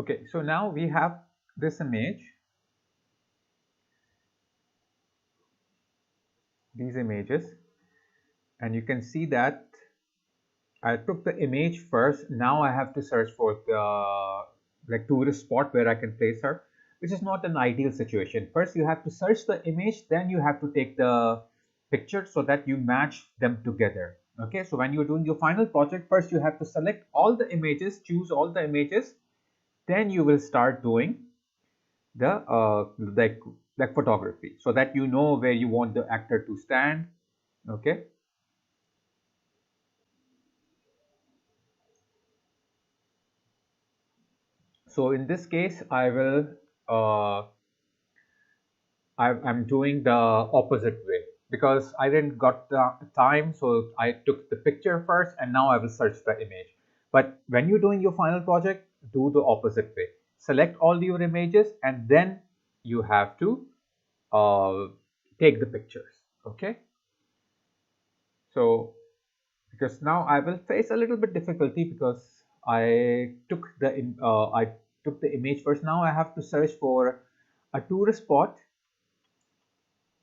Okay, so now we have this image, these images, and you can see that I took the image first. Now I have to search for the like tourist spot where I can place her, which is not an ideal situation. First, you have to search the image, then you have to take the picture so that you match them together. Okay, so when you're doing your final project, first you have to select all the images, choose all the images, then you will start doing the like photography so that you know where you want the actor to stand. Okay. So in this case, uh, I'm doing the opposite way because I didn't got the time. So I took the picture first and now I will search the image. But when you're doing your final project, do the opposite way. Select all your images and then you have to uh, take the pictures. Okay. So because now I will face a little bit difficulty because I took the image first. Now I have to search for a tourist spot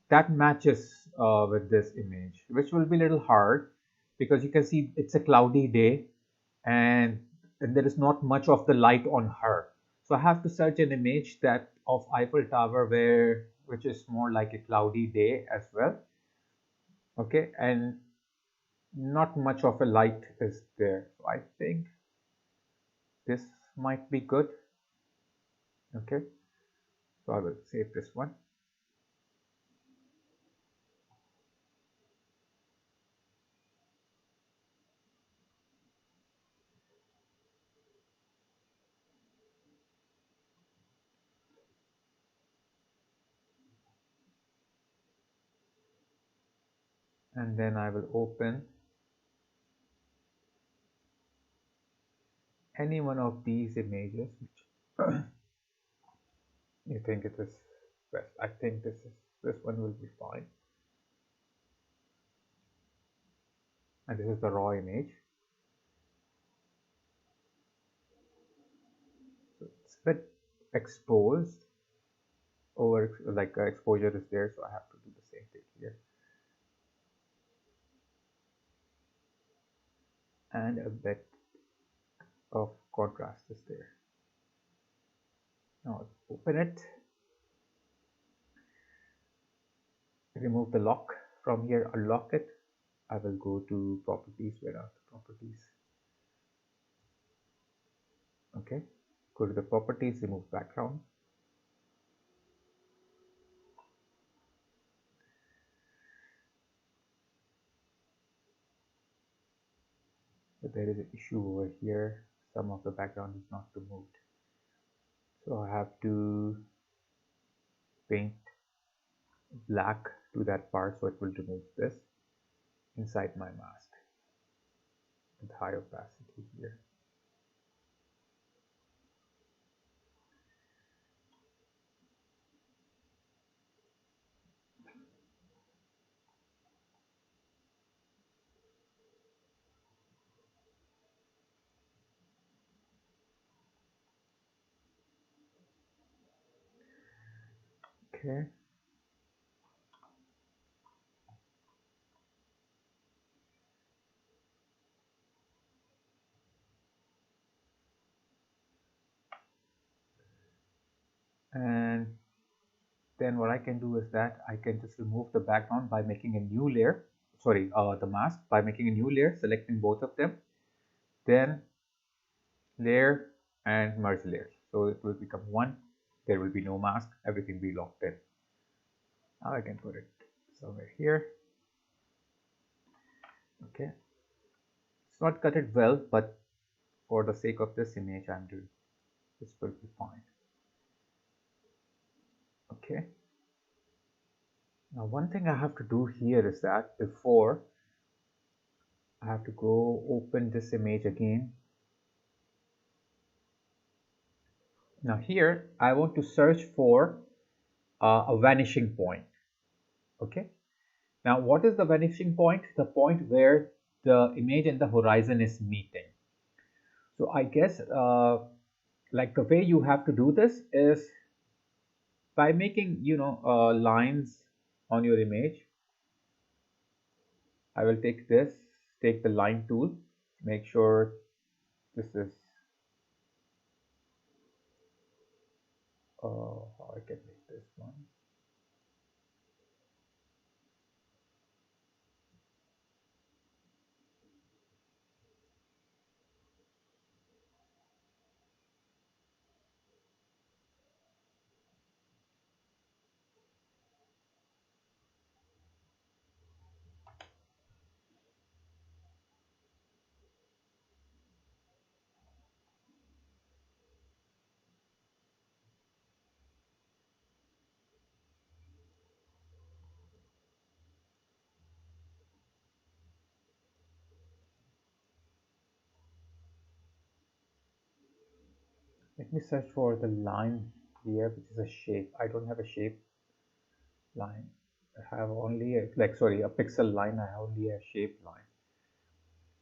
that matches with this image, which will be a little hard because you can see it's a cloudy day and, there is not much of the light on her. So I have to search an image that of Eiffel Tower which is more like a cloudy day as well. Okay, and not much of a light is there. So I think this might be good. Okay, so I will save this one. And then I will open any one of these images which you think it is best. I think this one will be fine. And this is the raw image. So it's a bit exposed over like exposure is there, so I have to do the same thing here. And a bit of contrast is there. Now open it, remove the lock from here, unlock it. I will go to properties. Where are the properties? Okay, go to the properties, remove background. But there is an issue over here. Some of the background is not removed. So I have to paint black to that part so it will remove this inside my mask with high opacity here. Okay. And then what I can do is that I can just remove the background by making a new layer. Sorry, the mask by making a new layer, selecting both of them. Then layer and merge layers. So it will become one. There will be no mask. Everything will be locked in. Now I can put it somewhere here. Okay. It's not cut it well, but for the sake of this image, I'm doing this will be fine. Okay. Now one thing I have to do here is that before I have to go open this image again. Now here I want to search for a vanishing point. Okay. Now what is the vanishing point? The point where the image and the horizon is meeting. So I guess Like the way you have to do this is by making, lines on your image. I will take the line tool, make sure this is, how I can make this one. Let me search for the line here, which is a shape. I don't have a shape line. I have only a pixel line. I have only a shape line.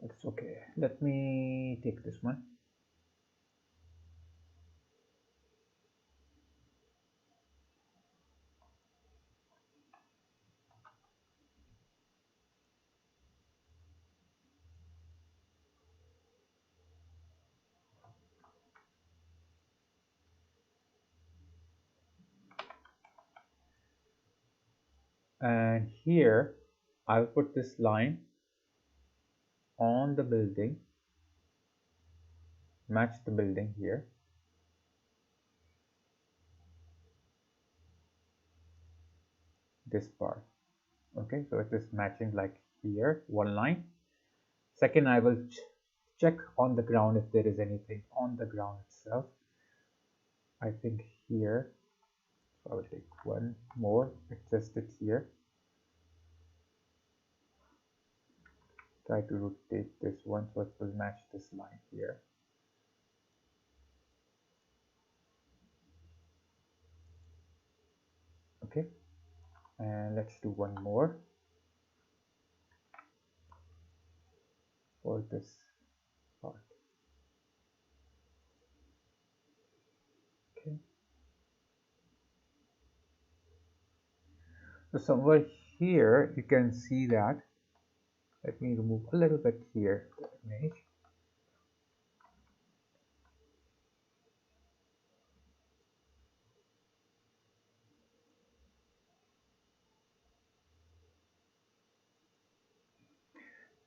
It's okay. Let me take this one. And here I'll put this line on the building, match the building here. This part. Okay, so it is matching like here, one line. Second, I will check on the ground if there is anything on the ground itself. I think here, so I will take one more, adjust it here. Try to rotate this one so it will match this line here. Okay, and let's do one more for this part. Okay, so somewhere here you can see that. Let me remove a little bit here the image.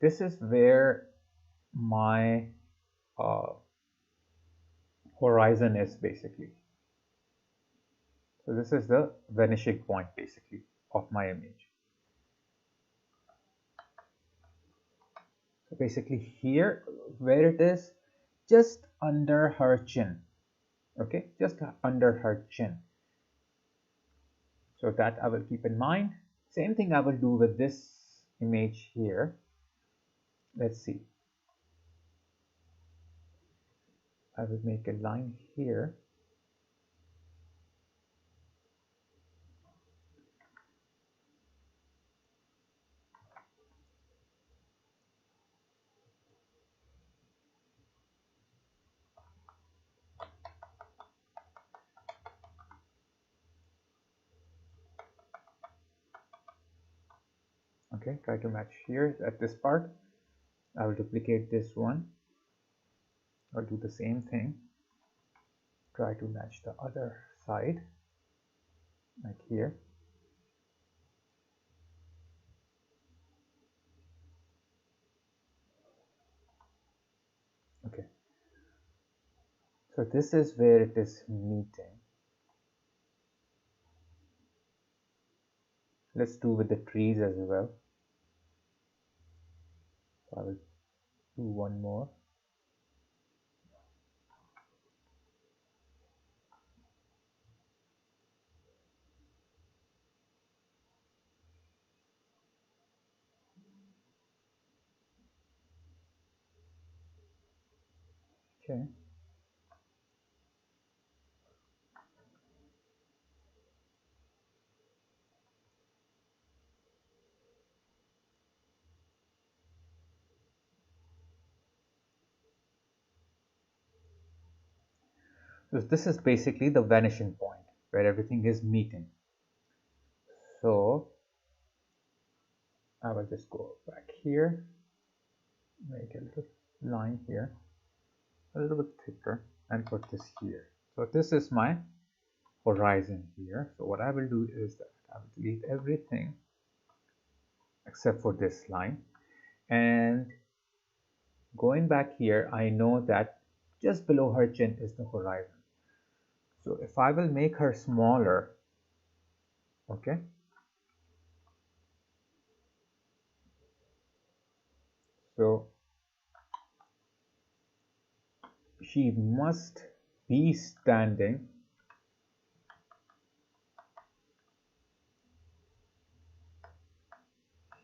This is where my uh, horizon is basically. So this is the vanishing point basically of my image. So basically here where it is, just under her chin. Okay, just under her chin. So that I will keep in mind. Same thing I will do with this image here. Let's see. I will make a line here. Okay, try to match here at this part. I will duplicate this one. I'll do the same thing. Try to match the other side, like here. Okay. So this is where it is meeting. Let's do with the trees as well. So I will do one more. Okay. So this is basically the vanishing point where everything is meeting. So I will just go back here, make a little line here, a little bit thicker, and put this here. So this is my horizon here. So what I will do is that I will delete everything except for this line, and going back here, I know that just below her chin is the horizon. So if I will make her smaller, okay, so she must be standing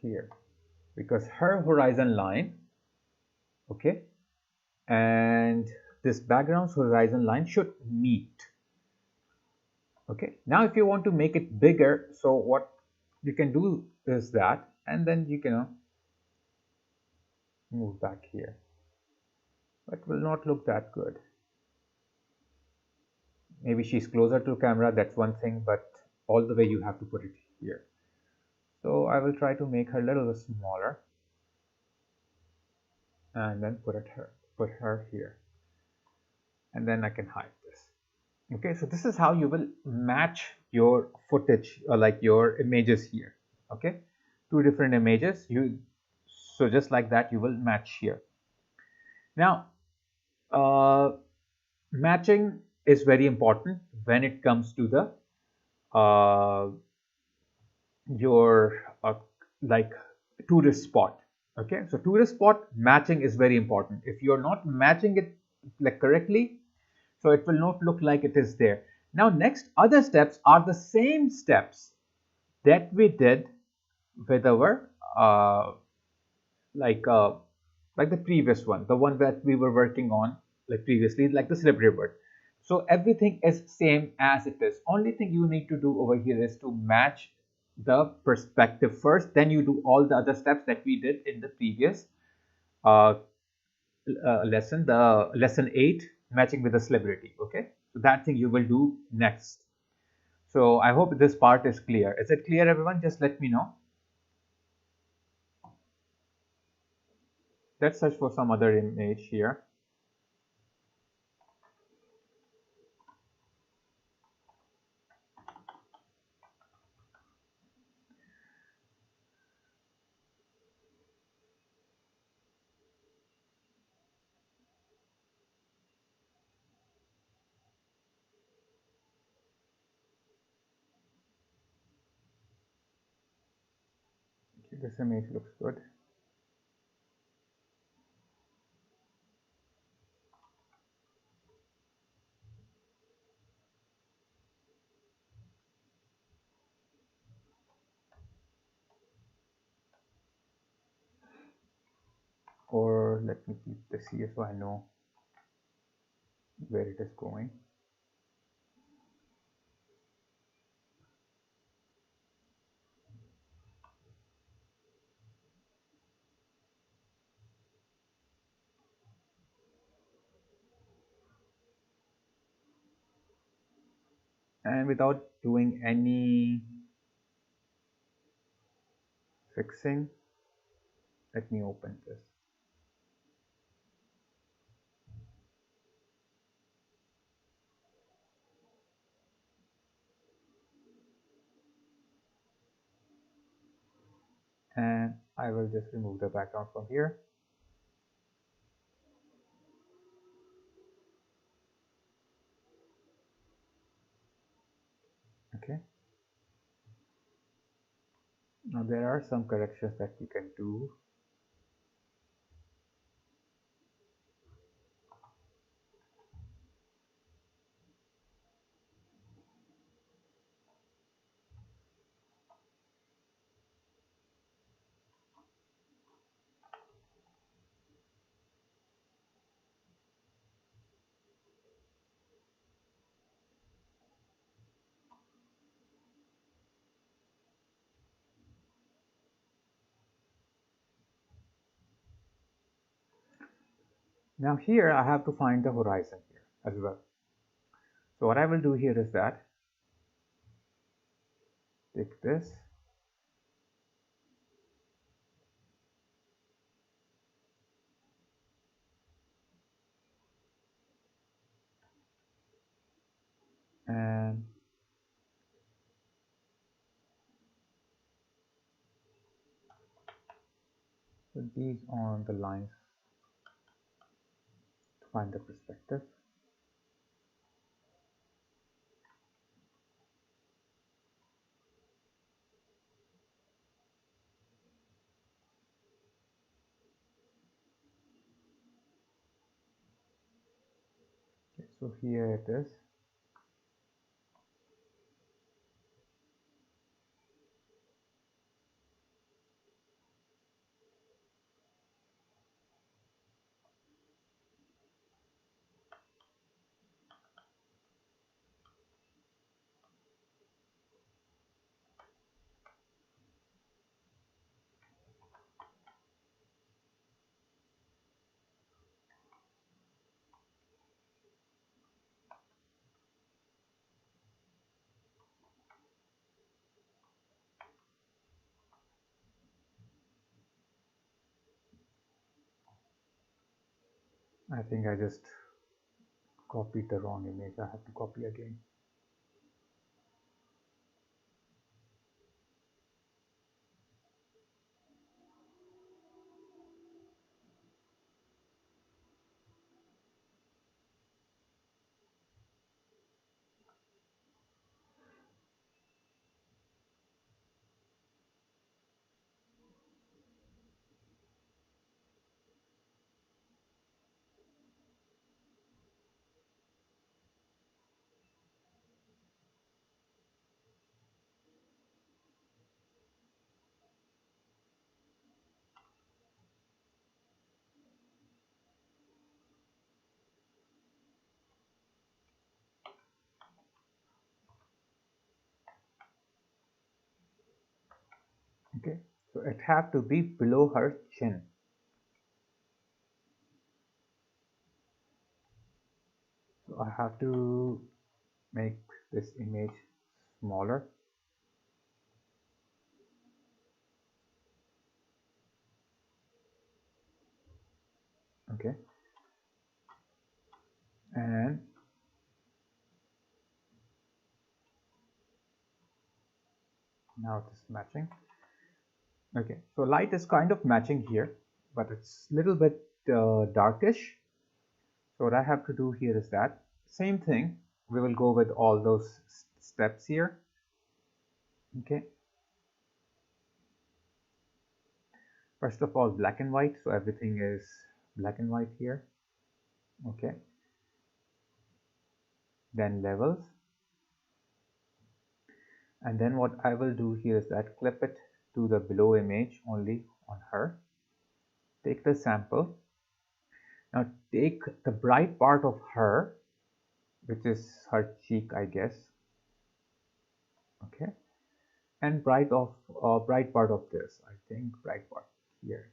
here because her horizon line, okay, and this background's horizon line should meet. Okay, now if you want to make it bigger, so what you can do is that, and then you can move back here, but will not look that good. Maybe she's closer to camera, that's one thing, but all the way you have to put it here. So I will try to make her a little bit smaller and then put her here, and then I can hide this. Okay, so this is how you will match your footage, like your images here. Okay, two different images, so just like that you will match here. Now matching is very important when it comes to the your like tourist spot. Okay, so tourist spot matching is very important. If you're not matching it like correctly, so it will not look like it is there. Now next, other steps are the same steps that we did with our like the previous one, the one that we were working on like previously, like the celebrity bird. So everything is same as it is. Only thing you need to do over here is to match the perspective first, then you do all the other steps that we did in the previous uh, lesson, the lesson 8, matching with the celebrity. Okay, so that thing you will do next. So I hope this part is clear. Is it clear, everyone? Just let me know. Let's search for some other image here. Okay, this image looks good. Or let me keep this here so I know where it is going. And without doing any fixing, let me open this. And I will just remove the background from here. Okay. Now there are some corrections that you can do. Now here I have to find the horizon here as well. So what I will do here is that take this and put these on the lines to find the perspective. Okay, so here it is. I think I just copied the wrong image. I have to copy again. Okay, so it have to be below her chin. So I have to make this image smaller. Okay, and now it is matching. Okay, so light is kind of matching here, but it's a little bit darkish. So what I have to do here is that same thing. We will go with all those steps here. Okay, first of all, black and white. So everything is black and white here. Okay, then levels. And then what I will do here is that clip it to the below image only on her. Take the sample. Now take the bright part of her, which is her cheek, I guess. Okay, and bright part of this. I think bright part here.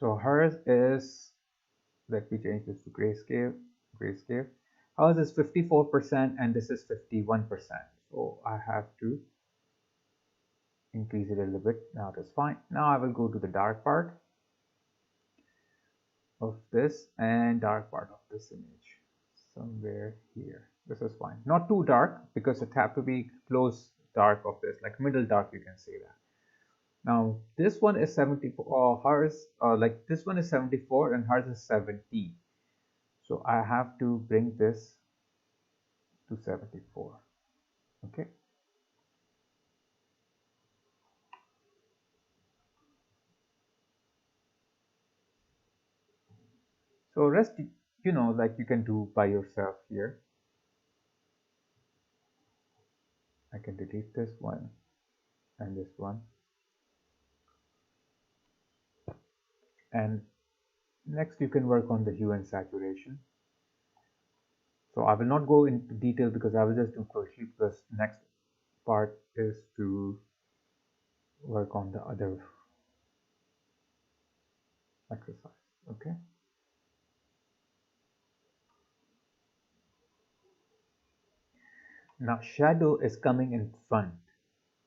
So hers is, let me change this to grayscale. Grayscale. Hers is 54% and this is 51%. So I have to increase it a little bit. Now it is fine. Now I will go to the dark part of this and dark part of this image somewhere here. This is fine, not too dark because it have to be close dark of this, like middle dark, you can say that. Now this one is 74, hers like this one is 74 and hers is 70, so I have to bring this to 74. Okay, so rest, like you can do by yourself here. I can delete this one and this one, and next you can work on the hue and saturation. So I will not go into detail because I will just do crochet, because next part is to work on the other exercise. Okay, Now shadow is coming in front,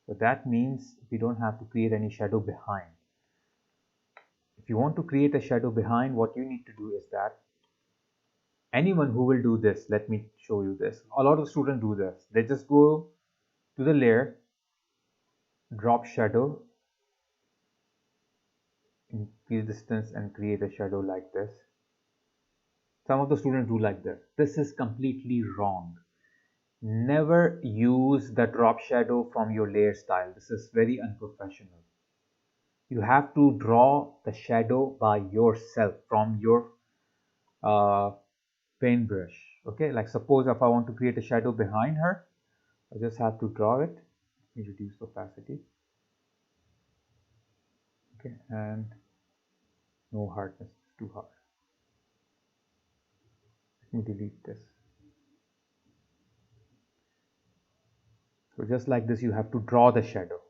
so that means we don't have to create any shadow behind. If you want to create a shadow behind, what you need to do is that anyone who will do this, let me show you this. A lot of students do this. They just go to the layer, drop shadow, increase distance and create a shadow like this. Some of the students do like this. This is completely wrong. Never use the drop shadow from your layer style. This is very unprofessional. You have to draw the shadow by yourself from your paintbrush. Okay, like suppose if I want to create a shadow behind her, I just have to draw it. Let me reduce opacity. Okay, and no hardness, it's too hard. Let me delete this. So just like this, you have to draw the shadow,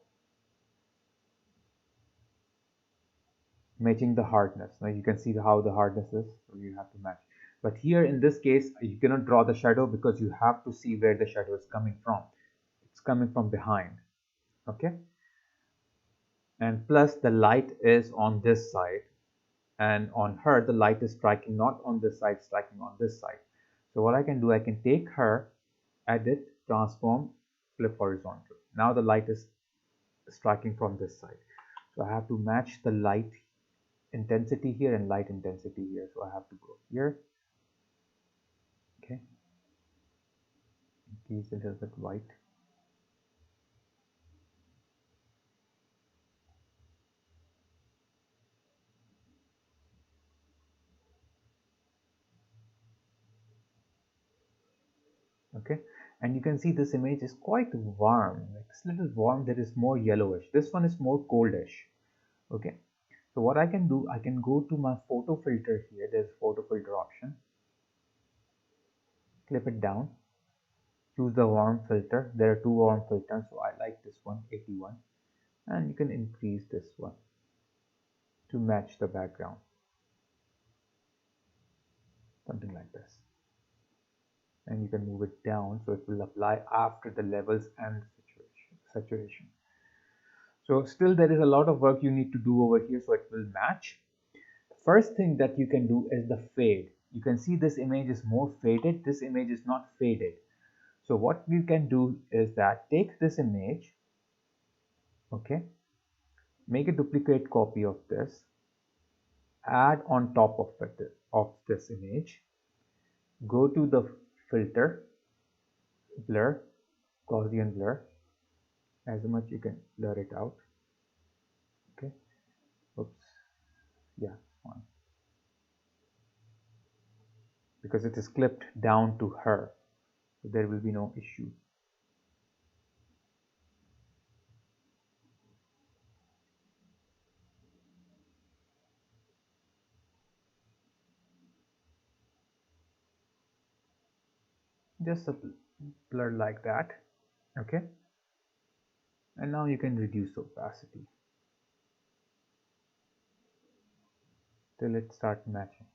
matching the hardness. Now you can see how the hardness is, so you have to match. But here in this case, you cannot draw the shadow because you have to see where the shadow is coming from. It's coming from behind. Okay, and plus the light is on this side, and on her the light is striking not on this side, striking on this side. So what I can do, I can take her, edit, transform, flip horizontal. Now the light is striking from this side, so I have to match the light intensity here and light intensity here. So I have to go here, okay, increase a little bit white. Okay, and you can see this image is quite warm. It's a little warm. There is more yellowish. This one is more coldish. Okay, so what I can do, I can go to my photo filter here. There's photo filter option. Clip it down. Choose the warm filter. There are two warm filters, so I like this one, 81, and you can increase this one to match the background, something like this. And you can move it down so it will apply after the levels and saturation. So still there is a lot of work you need to do over here so it will match. First thing that you can do is the fade. You can see this image is more faded. This image is not faded. So what you can do is that take this image, okay, make a duplicate copy of this, add on top of it of this image, go to the filter, blur, Gaussian blur, as much you can blur it out. Okay, oops, yeah, fine, because it is clipped down to her, so there will be no issue. Just a blur like that. Okay, and now you can reduce the opacity till it starts matching.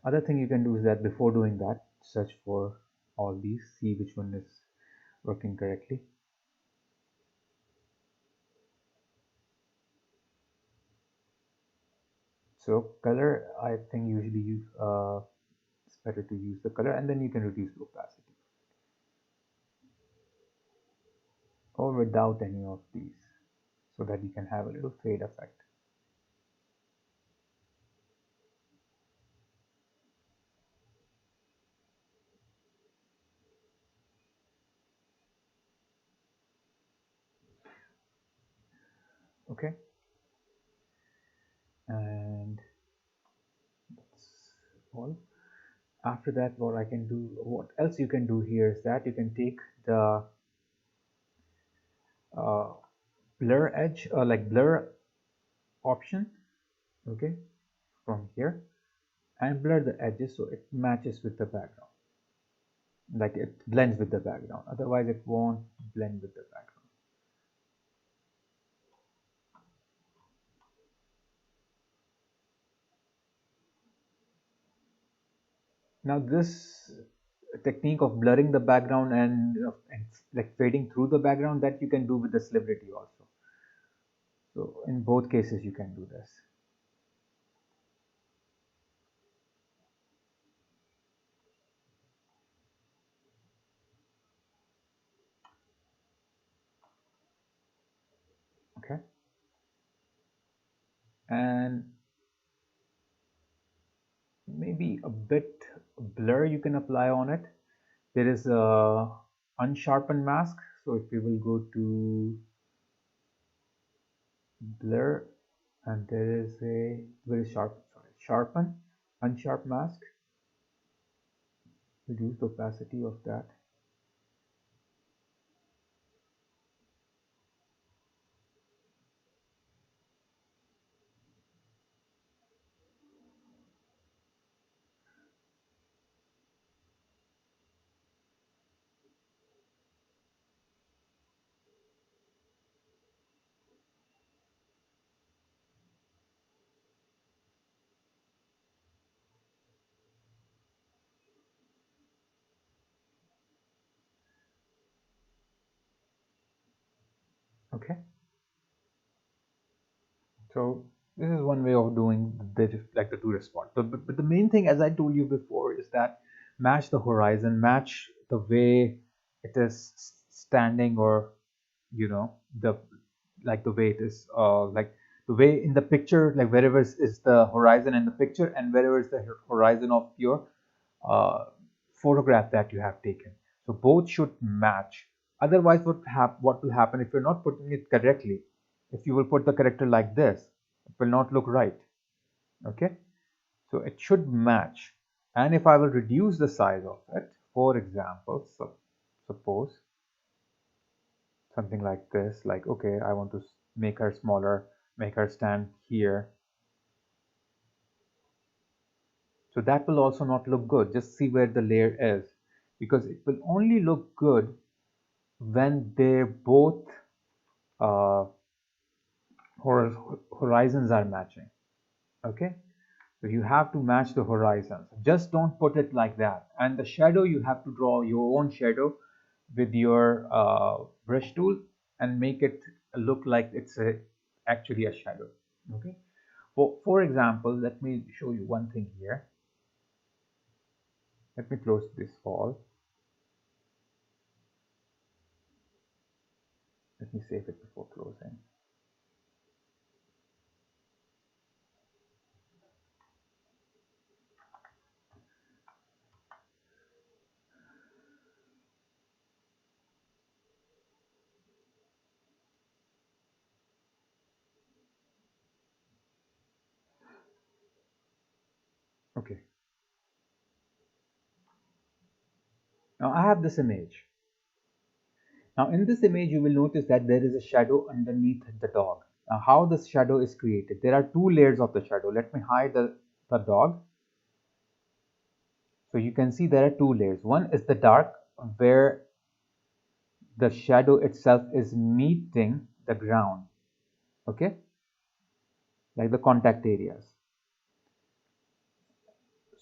Other thing you can do is that before doing that, search for all these, see which one is working correctly. So color, I think usually use it's better to use the color, and then you can reduce the opacity, or without any of these, so that you can have a little fade effect. Okay, and that's all. After that, what I can do, what else you can do here is that you can take the blur edge, like blur option, okay, from here, and blur the edges so it matches with the background, like it blends with the background. Otherwise it won't blend with the background. Now this technique of blurring the background and like fading through the background, that you can do with the celebrity also. So in both cases you can do this. Okay, and maybe a bit blur you can apply on it. There is a unsharpened mask. So if we will go to blur, and there is a very sharpen, unsharp mask. Reduce the opacity of that. Okay, so this is one way of doing the tourist spot. But the main thing, as I told you before, is that match the horizon, match the way it is standing, or the like the way it is like the way in the picture, like wherever is the horizon in the picture, and wherever is the horizon of your uh, photograph that you have taken. So both should match. Otherwise, what will happen if you're not putting it correctly? If you will put the character like this, it will not look right. Okay, so it should match. And if I will reduce the size of it, for example, so suppose something like this, like, okay, I want to make her smaller, make her stand here. So that will also not look good. Just see where the layer is, because it will only look good when they're both uh, horizons are matching. Okay, so you have to match the horizons. Just don't put it like that. And the shadow, you have to draw your own shadow with your brush tool and make it look like it's actually a shadow. Okay, for example, let me show you one thing here. Let me close this all. Let me save it before closing. Okay, now I have this image. Now in this image, you will notice that there is a shadow underneath the dog. Now how this shadow is created? There are two layers of the shadow. Let me hide the dog. So you can see there are two layers. One is the dark, where the shadow itself is meeting the ground. Okay, like the contact areas.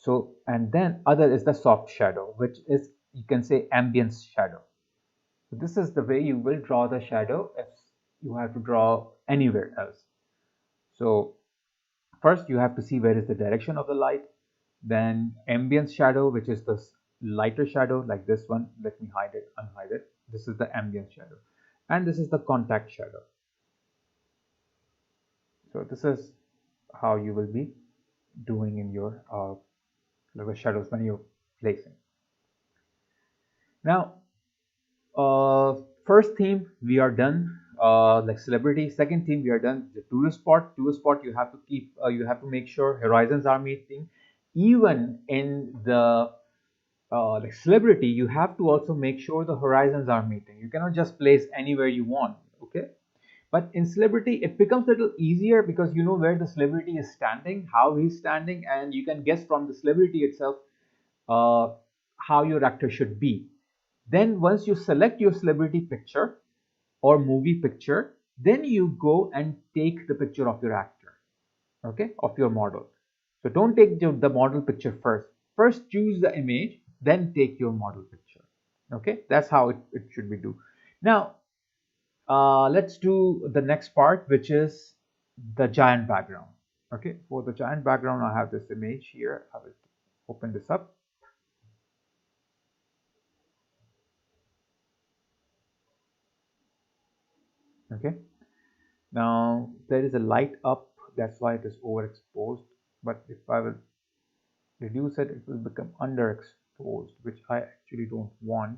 So, and then other is the soft shadow, which is, you can say, ambient shadow. So this is the way you will draw the shadow if you have to draw anywhere else. So first you have to see where is the direction of the light, then ambient shadow, which is the lighter shadow, like this one. Let me hide it, unhide it. This is the ambient shadow, and this is the contact shadow. So this is how you will be doing in your shadows when you're placing. Now, first theme we are done, like celebrity. Second theme we are done, the tourist spot. Tourist spot, you have to keep, you have to make sure horizons are meeting. Even in the like celebrity, you have to also make sure the horizons are meeting. You cannot just place anywhere you want. Okay, but in celebrity, it becomes a little easier because you know where the celebrity is standing, how he's standing, and you can guess from the celebrity itself uh, how your actor should be. Then once you select your celebrity picture or movie picture, then you go and take the picture of your actor, okay, of your model. So don't take the model picture first. first choose the image, then take your model picture. Okay, that's how it should be do. Now, let's do the next part, which is the giant background. Okay, for the giant background, I have this image here. I will open this up. Okay, now there is a light up, that's why it is overexposed. But if I will reduce it, it will become underexposed, which I actually don't want.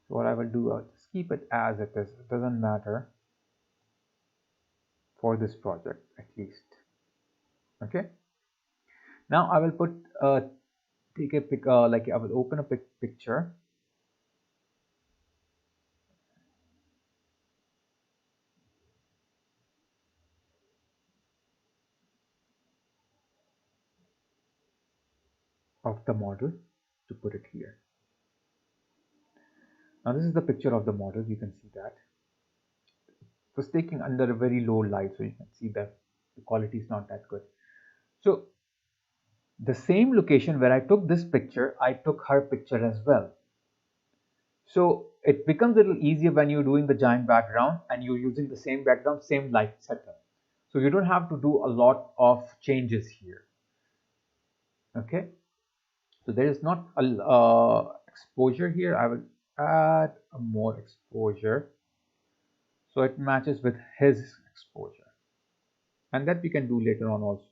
So what I will do, I'll just keep it as it is. It doesn't matter for this project at least. Okay. Now I will put take a pic like I will open a picture. Of the model to put it here. Now this is the picture of the model. You can see that it was taken under a very low light, so you can see that the quality is not that good. So the same location where I took this picture, I took her picture as well. So it becomes a little easier when you're doing the giant background and you're using the same background, same light setup. So you don't have to do a lot of changes here. Okay. So there is not a exposure here. I will add a more exposure so it matches with his exposure, and that we can do later on also.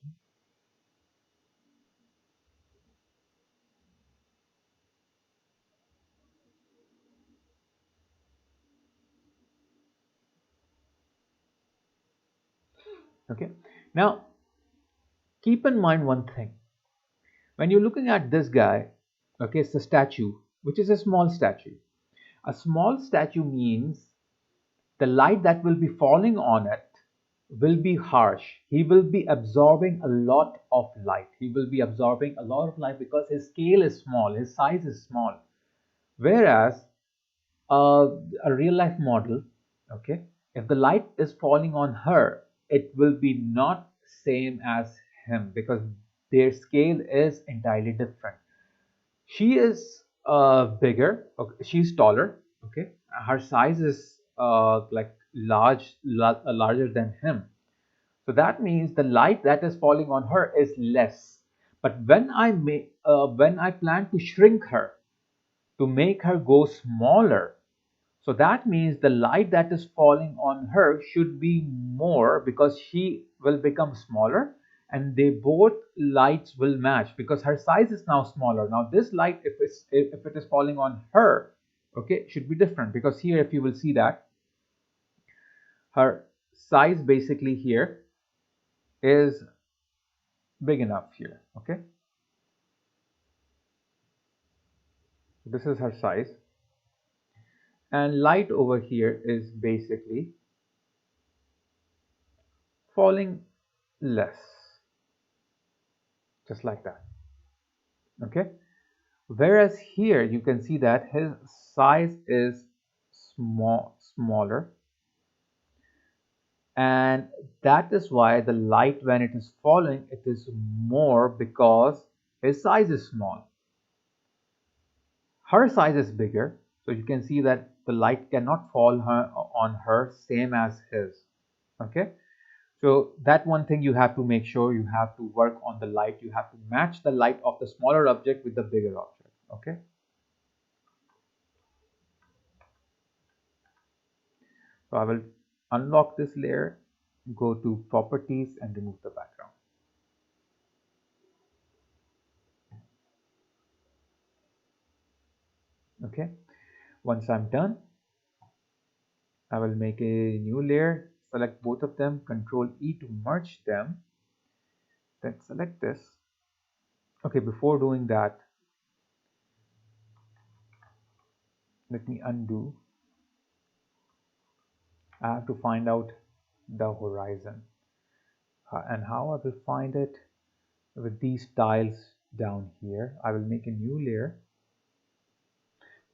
Okay, now keep in mind one thing. When you're looking at this guy, okay, it's a statue, which is a small statue. A small statue means the light that will be falling on it will be harsh. He will be absorbing a lot of light. He will be absorbing a lot of light because his scale is small, his size is small. Whereas a real life model, okay, if the light is falling on her, it will be not same as him because their scale is entirely different. She is bigger, okay, she's taller, okay, her size is like larger than him. So that means the light that is falling on her is less. But when I plan to shrink her, to make her go smaller, so that means the light that is falling on her should be more because she will become smaller, and they both lights will match because her size is now smaller. Now this light, if it is falling on her, okay, should be different because here if you will see that her size basically here is big enough here. Okay, this is her size, and light over here is basically falling less, just like that. Okay, whereas here you can see that his size is smaller, and that is why the light, when it is falling, it is more because his size is small. Her size is bigger, so you can see that the light cannot fall on her same as his. Okay, so that one thing you have to make sure, you have to work on the light. You have to match the light of the smaller object with the bigger object. Okay, so I will unlock this layer, go to properties and remove the background. Okay, once I'm done, I will make a new layer, select both of them, Control E to merge them, then select this. Okay, before doing that, let me undo. I have to find out the horizon, and how I will find it with these tiles down here. I will make a new layer.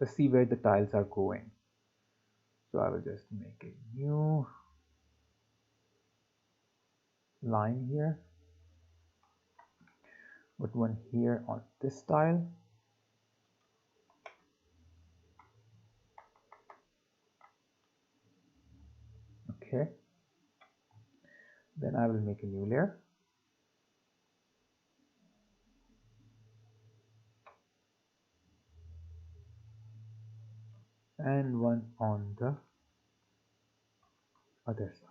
Let's see where the tiles are going. So I will just make a new line here, put one here on this tile. Okay, then I will make a new layer. And one on the other side.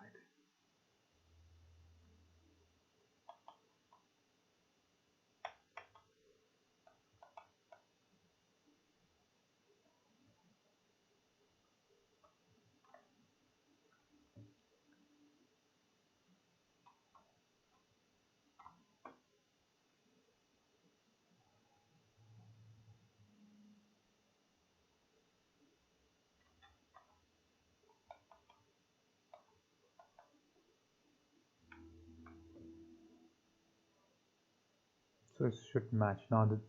So it should match. Now that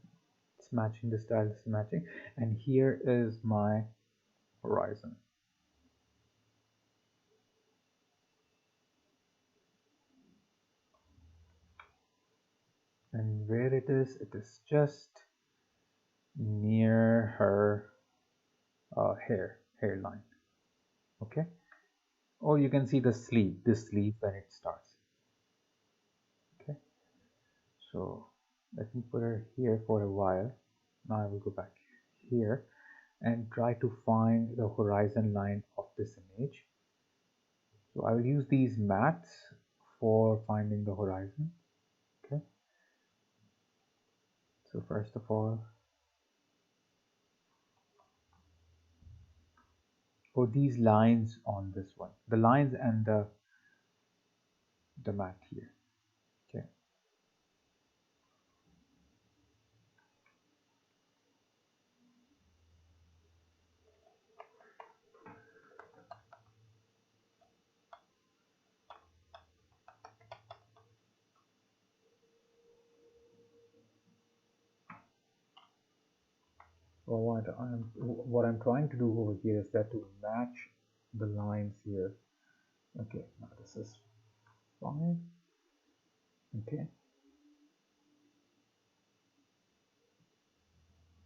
it's matching, the style is matching, and here is my horizon. And where it is just near her hairline. Okay. Oh, you can see the sleeve, this sleeve when it starts. Okay. So let me put her here for a while. Now I will go back here and try to find the horizon line of this image. So I will use these mattes for finding the horizon. Okay. So first of all, these lines on this one, the lines and the matte here. Okay. Well, what I'm trying to do over here is that to match the lines here. Okay, now this is fine. Okay,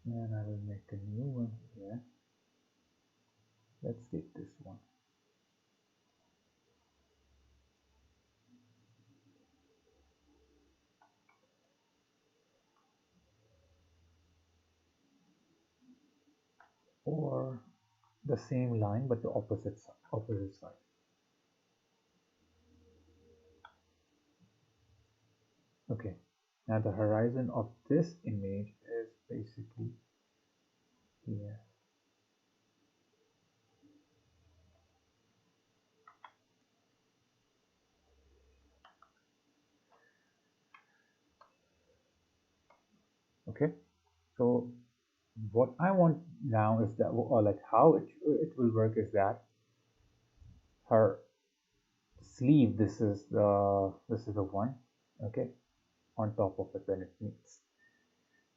and I will make a new one here. Let's take this one. Or the same line but the opposite side. Okay, now the horizon of this image is basically here. Okay, so what I want now is that, or like how it will work is that her sleeve, this is the one, okay, on top of it when it meets.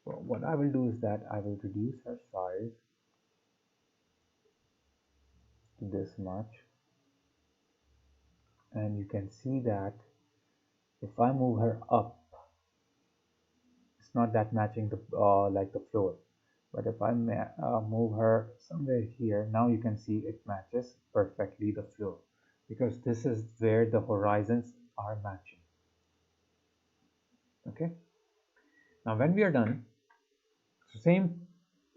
So what I will do is that I will reduce her size to this much, and you can see that if I move her up, it's not that matching the like the floor. But if I move her somewhere here, now you can see it matches perfectly the floor, because this is where the horizons are matching. Okay, now when we are done, same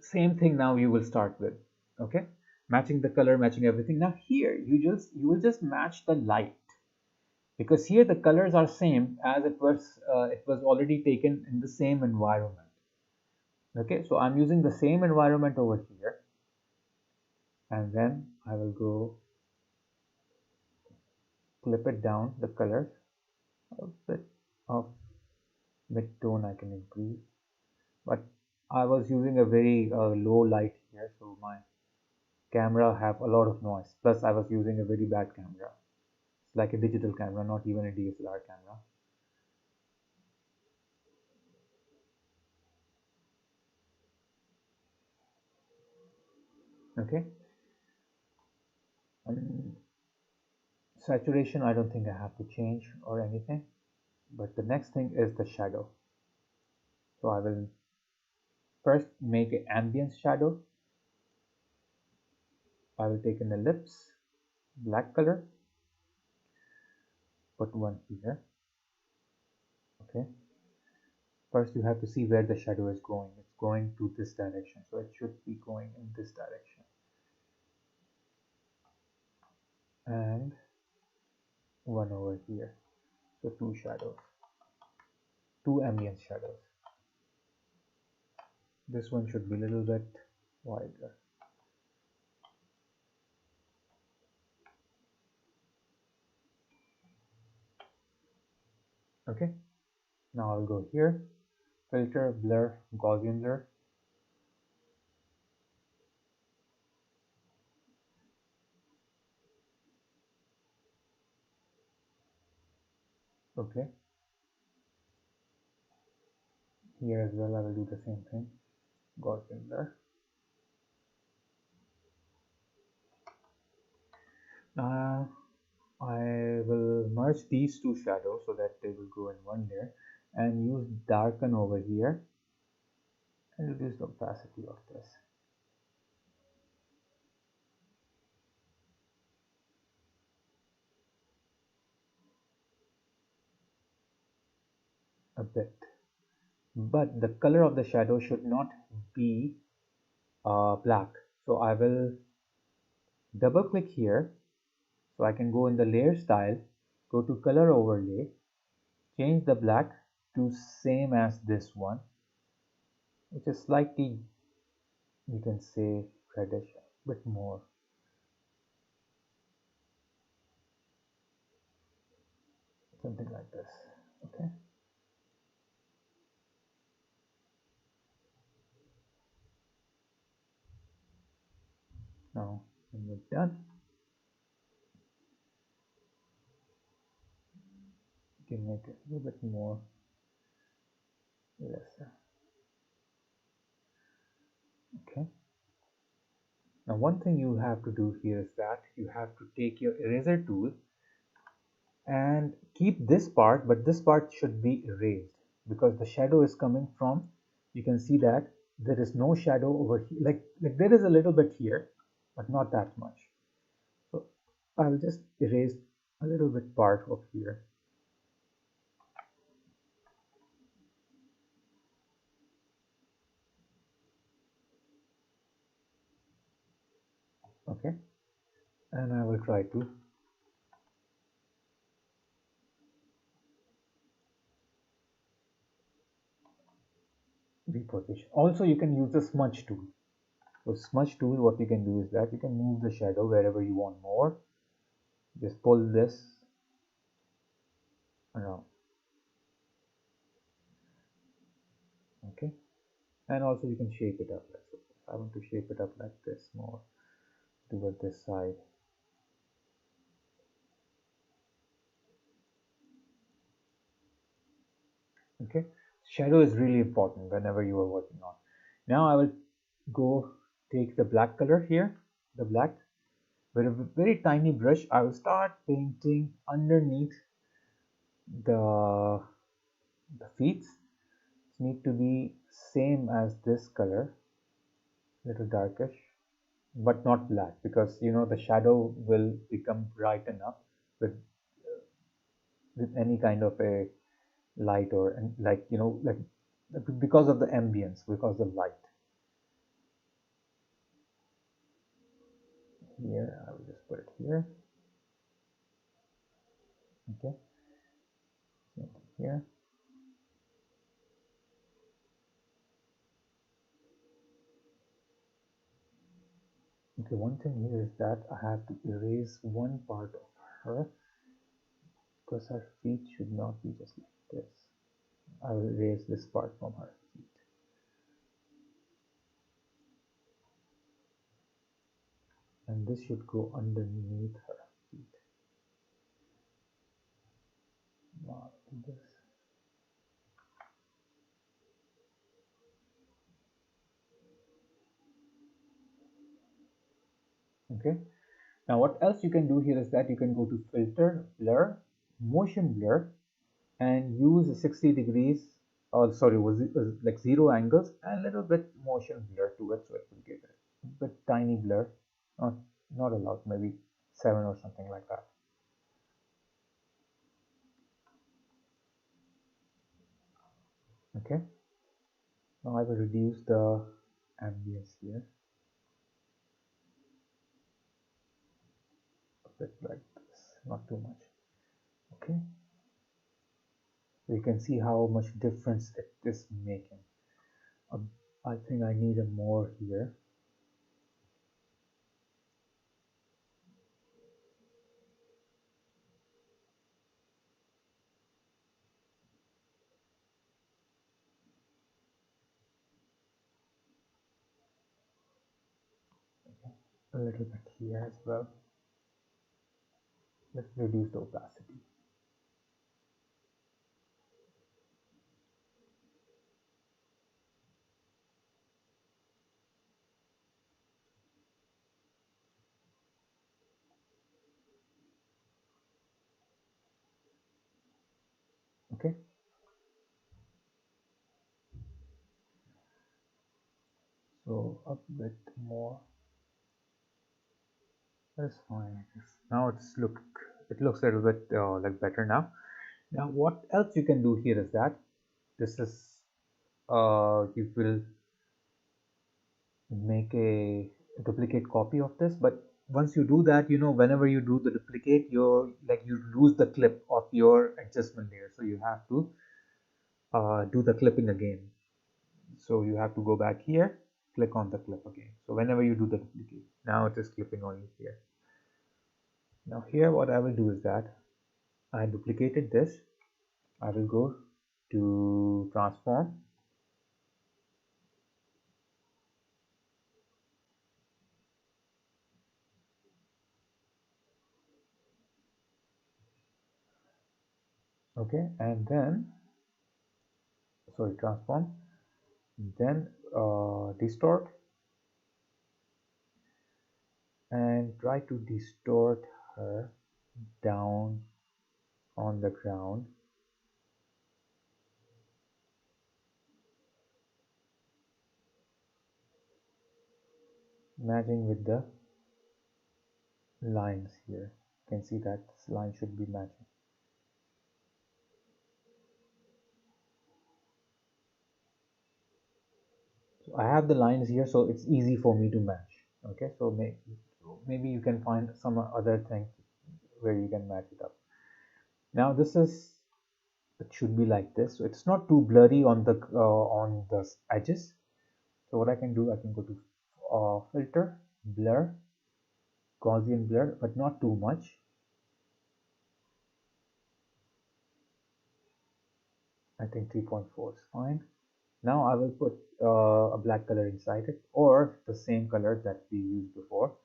thing now you will start with. Okay, matching the color, matching everything. Now here you will just match the light, because here the colors are same as it was already taken in the same environment. Okay, so I'm using the same environment over here, and then I will go clip it down the colors, a bit of mid-tone I can increase, but I was using a very low light here, so my camera have a lot of noise, plus I was using a very bad camera. It's like a digital camera, not even a DSLR camera. Okay, and Saturation, I don't think I have to change or anything, but the next thing is the shadow. So I will first make an ambient shadow. I will take an ellipse, black color, put one here. Okay. First you have to see where the shadow is going. It's going to this direction, so it should be going in this direction. And one over here. So two shadows, two ambient shadows. This one should be a little bit wider. Okay, now I'll go here, filter, blur, Gaussian blur. Okay, here as well I will do the same thing, Gaussian blur. I will merge these two shadows so that they will go in one layer, and use darken over here and reduce the opacity of this a bit. But the color of the shadow should not be black. So I will double click here, so I can go in the layer style, go to color overlay, change the black to same as this one, which is slightly, you can say, reddish, a bit more. Something like this. Okay. Now when we're done, you can make it a little bit more lesser. Okay. Now one thing you have to do here is that you have to take your eraser tool and keep this part, but this part should be erased because the shadow is coming from, you can see that there is no shadow over here, like there is a little bit here, but not that much. So I'll just erase a little bit part of here. Okay, and I will try to reposition. Also you can use the smudge tool. So smudge tool, what you can do is that you can move the shadow wherever you want more. Just pull this around. Okay, and also you can shape it up. I want to shape it up like this more toward this side. Okay, shadow is really important whenever you are working on. Now I will go take the black color here, the black, with a very tiny brush. I will start painting underneath the feet. It need to be same as this color, little darkish, but not black, because you know the shadow will become bright enough with any kind of a light, or and like you know, like because of the ambience, because of light. Here I will just put it here. Okay, here. Okay, one thing here is that I have to erase one part of her, because her feet should not be just like this. I will erase this part from her feet. And this should go underneath her feet. Now do this. Okay, Now what else you can do here is that you can go to filter, blur, motion blur, and use 60 degrees, or sorry, was it like zero angles and a little bit motion blur to it, so it will give it a bit tiny blur, not not a lot, maybe 7 or something like that. Okay, now I will reduce the ambience here a bit like this, not too much. Okay, so you can see how much difference it is making. I think I need a more here. A little bit here as well. Let's reduce the opacity. Okay, so a bit more. That's fine, I guess. Now it looks a little bit like better now. Now what else you can do here is that this is you will make a duplicate copy of this, but once you do that, you know, whenever you do the duplicate, you lose the clip of your adjustment layer, so you have to do the clipping again. So you have to go back here, click on the clip again. So whenever you do the duplicate, now it is clipping only here. Now here what I will do is that I duplicated this. I will go to transform, okay, and then sorry, transform, then distort, and try to distort her down on the ground, matching with the lines here. You can see that this line should be matching. So I have the lines here, so it's easy for me to match. Okay, so maybe you can find some other thing where you can match it up. Now this is, it should be like this, so it's not too blurry on the edges. So what I can do, I can go to filter, blur, Gaussian blur, but not too much. I think 3.4 is fine. Now I will put a black color inside it, or the same color that we used before.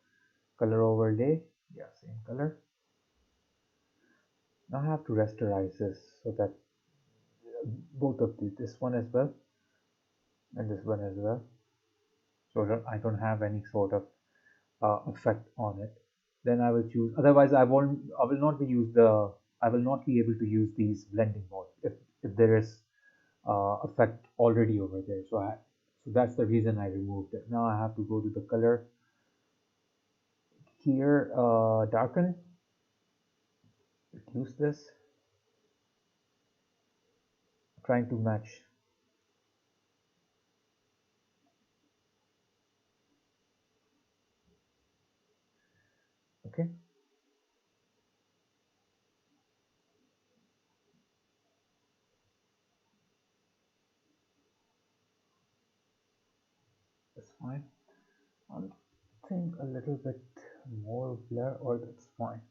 Color overlay, yeah, same color. Now I have to rasterize this so that both of these, this one as well and this one as well, so that I don't have any sort of effect on it. Then I will choose, otherwise I will not be able to use these blending modes if there is effect already over there. So that's the reason I removed it. Now I have to go to the color here, darken, reduce this, trying to match. Okay, that's fine. I think a little bit more blur, or that's fine.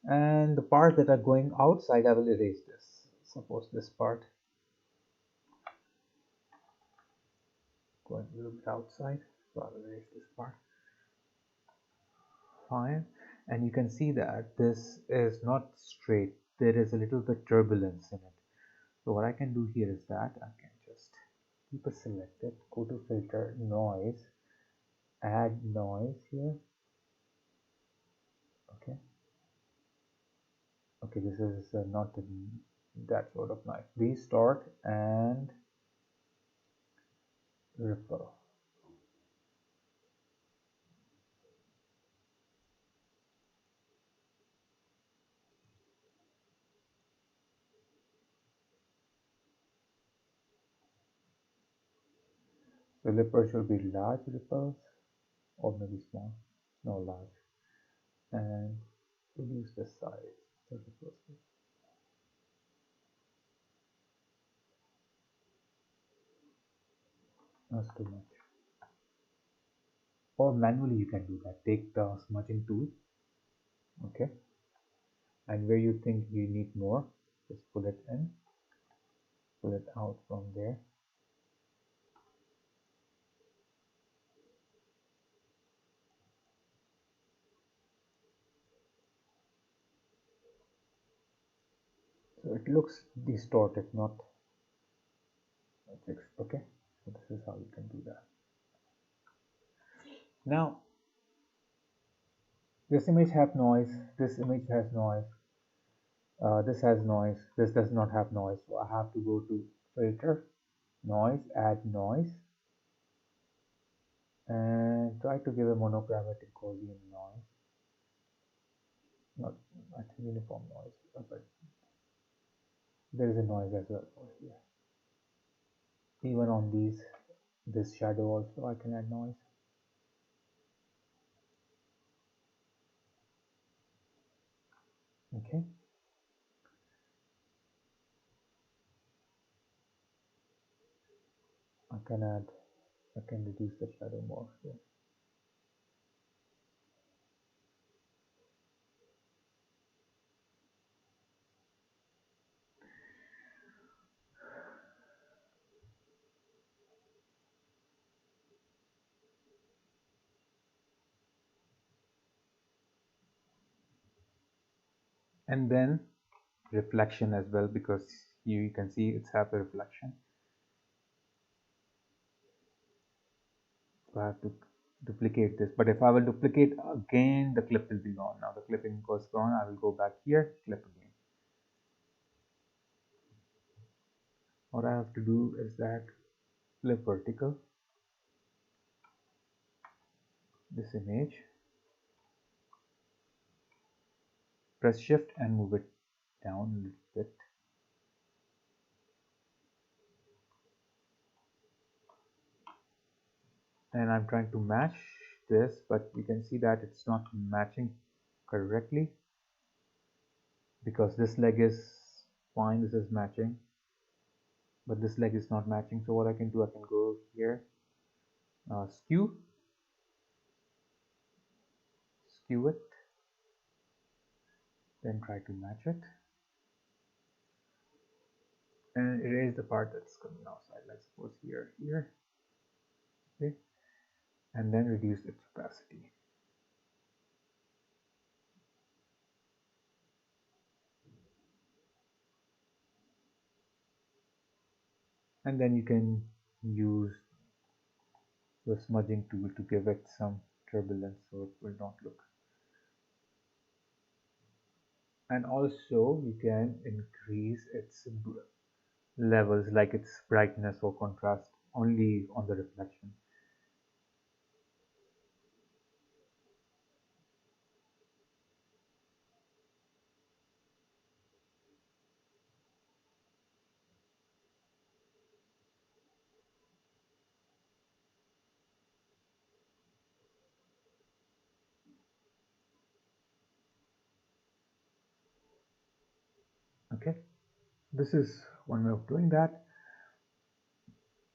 And the part that are going outside, I will erase this. Suppose this part going a little bit outside, so I will erase this part. Fine. And you can see that this is not straight, there is a little bit turbulence in it. So what I can do here is that I can just keep it selected, go to filter, noise, add noise here, Okay, this is not that sort of knife. Distort and ripple. So ripples should be large ripples or maybe small. No, large. And reduce the size of the ripples. Not too much. Or manually you can do that. Take the smudging tool, okay, and where you think you need more, just pull it in, pull it out from there. So it looks distorted, not fixed. Okay, so this is how you can do that. Now this image have noise, this image has noise, this has noise, this does not have noise. So I have to go to filter, noise, add noise, and try to give a monochromatic Gaussian noise. Not, I think uniform noise, but there is a noise as well over here. Even on this shadow also I can add noise. Okay. I can reduce the shadow more here. And then reflection as well, because you can see it's have a reflection. So I have to duplicate this, but if I will duplicate again, the clip will be gone. Now the clipping was gone. I will go back here, clip again. What I have to do is that flip vertical this image, press shift and move it down a little bit. And I'm trying to match this, but you can see that it's not matching correctly because this leg is fine, this is matching, but this leg is not matching. So what I can do, I can go here, skew it, then try to match it and erase the part that's coming outside. Let's suppose here, okay, and then reduce its opacity. And then you can use the smudging tool to give it some turbulence so it will not look. And also you can increase its levels, like its brightness or contrast, only on the reflection. Okay, this is one way of doing that.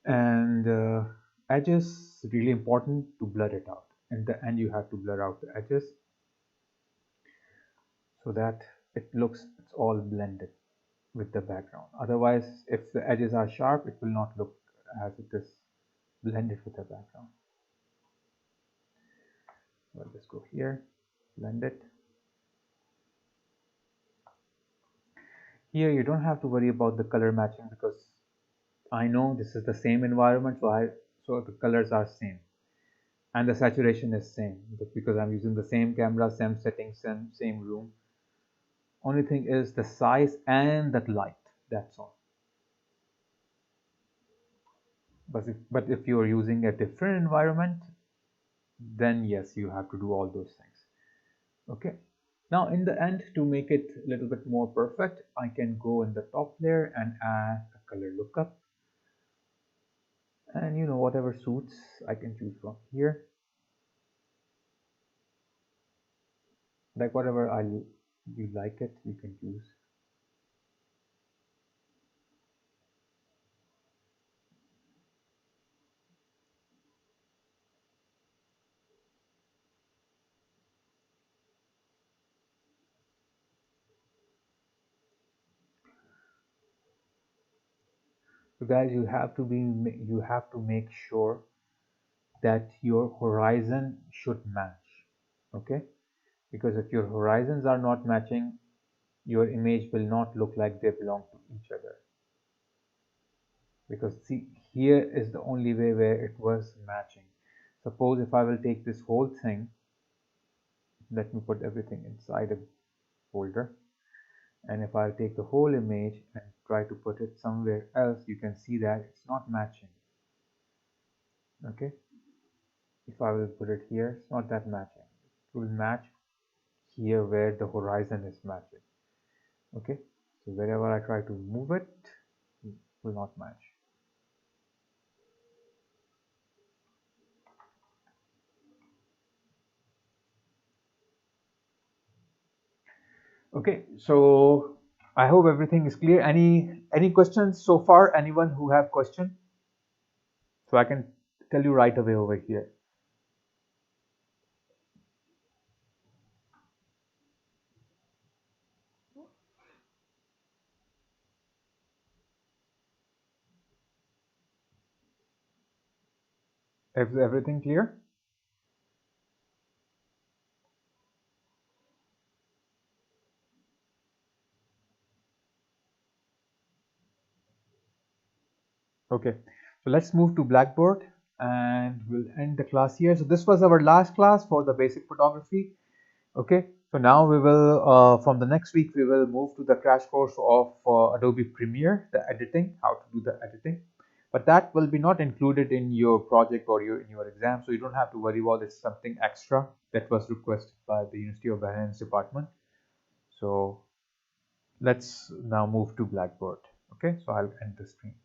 And edges, really important to blur it out. In the end you have to blur out the edges so that it looks, it's all blended with the background. Otherwise, if the edges are sharp, it will not look as it is blended with the background. So I'll just go here, blend it. Here you don't have to worry about the color matching because I know this is the same environment, so the colors are same and the saturation is same because I'm using the same camera, same settings, same room. Only thing is the size and that light. That's all. But if you are using a different environment, then yes, you have to do all those things. Okay. Now in the end, to make it a little bit more perfect, I can go in the top layer and add a color lookup. And whatever suits, I can choose from here. Like whatever you like it, you can choose. So guys, you have to make sure that your horizon should match. Okay, because if your horizons are not matching, your image will not look like they belong to each other. Because see, here is the only way where it was matching. Suppose if I will take this whole thing, let me put everything inside a folder, and if I take the whole image and try to put it somewhere else, you can see that it's not matching. Okay, if I will put it here, it's not that matching. It will match here where the horizon is matching. Okay, so wherever I try to move it, it will not match. Okay, so I hope everything is clear. Any questions so far? Anyone who have question? So I can tell you right away over here. Is everything clear? Okay, so let's move to Blackboard and we'll end the class here. So this was our last class for the basic photography. Okay, so now we will, from the next week, we will move to the crash course of Adobe Premiere, the editing, how to do the editing. But that will be not included in your project or in your exam, so you don't have to worry about it. It's something extra that was requested by the University of Bahrain's department. So let's now move to Blackboard. Okay, so I'll end the screen.